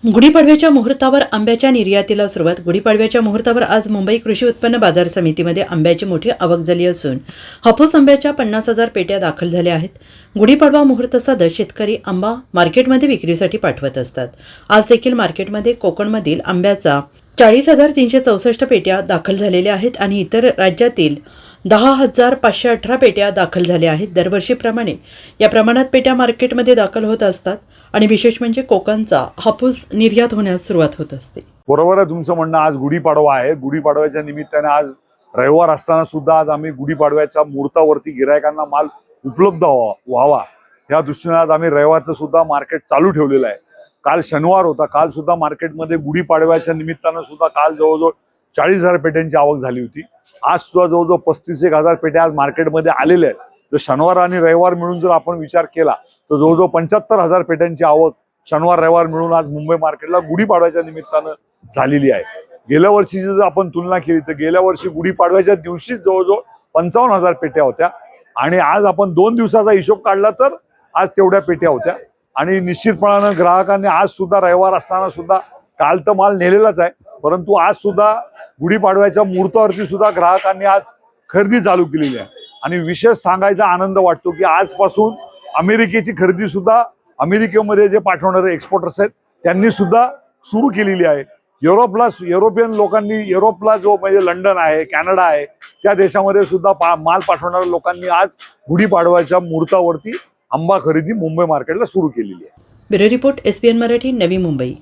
गुढीपाडव्याच्या मुहूर्तावर आंब्याच्या निर्यातीला सुरुवात। गुढीपाडव्याच्या मुहूर्तावर आज मुंबई कृषी उत्पन्न बाजार समितीमध्ये आंब्याची मोठी आवक झाली असून हापूस आंब्याच्या 50,000 पेट्या दाखल झाल्या आहेत। गुढीपाडवा मुहूर्त साधत शेतकरी आंबा मार्केटमध्ये विक्रीसाठी पाठवत असतात। आज देखील मार्केटमध्ये कोकणमधील आंब्याचा 40,364 पेट्या दाखल झालेल्या आहेत आणि इतर राज्यातील 10,518 पेट्या दाखल झाल्या आहेत। दरवर्षीप्रमाणे या प्रमाणात पेट्या मार्केटमध्ये दाखल होत असतात आणि विशेष म्हणजे कोकणचा हापूस निर्यात होण्यास सुरुवात होत असते। बरोबर आहे तुमचं म्हणणं। आज गुढीपाडवा आहे। गुढीपाडव्याच्या निमित्ताने आज रविवार असताना सुद्धा आज आम्ही गुढीपाडव्याच्या मुहूर्तावरती गिरायकांना माल उपलब्ध व्हावा या दृष्टीने आज आम्ही रविवारचं सुद्धा मार्केट चालू ठेवलेलं आहे। काल शनिवार होता, काल सुद्धा मार्केटमध्ये गुढीपाडव्याच्या निमित्तानं सुद्धा काल जवळजवळ 40,000 पेट्यांची आवक झाली होती। आज सुद्धा जवळजवळ 35,000 पेट्या आज मार्केटमध्ये आलेल्या आहेत। तर शनिवार आणि रविवार मिळून जर आपण विचार केला तर जवळजवळ 75,000 पेट्यांची आवक शनिवार रविवार मिळून आज मुंबई मार्केटला गुढीपाडव्याच्या निमित्तानं झालेली आहे। गेल्या वर्षीची जर आपण तुलना केली तर गेल्या वर्षी गुढीपाडव्याच्या दिवशी जवळजवळ 55,000 पेट्या होत्या आणि आज आपण 2 दिवसाचा हिशोब काढला तर आज तेवढ्या पेट्या होत्या। आणि निश्चितपणानं ग्राहकांनी आज सुद्धा रविवार असताना सुद्धा काल तर माल नेलेलाच आहे, परंतु आज सुद्धा गुढीपाडव्याच्या मुहूर्तावरती सुद्धा ग्राहकांनी आज खरेदी चालू केलेली आहे। आणि विशेष सांगायचा आनंद वाटतो की आजपासून अमेरिकेची खरेदी सुद्धा अमेरिकेमध्ये जे पाठवणारे एक्सपोर्टर्स आहेत त्यांनी सुद्धा सुरू केलेली आहे। युरोपियन लोकांनी युरोपला जो म्हणजे लंडन आहे, कॅनडा आहे, त्या देशामध्ये सुद्धा माल पाठवणाऱ्या लोकांनी आज गुढीपाडव्याच्या मुहूर्तावरती आंबा खरेदी मुंबई मार्केटला सुरू केलेली आहे। Bureau report SBN Marathi, Navi Mumbai.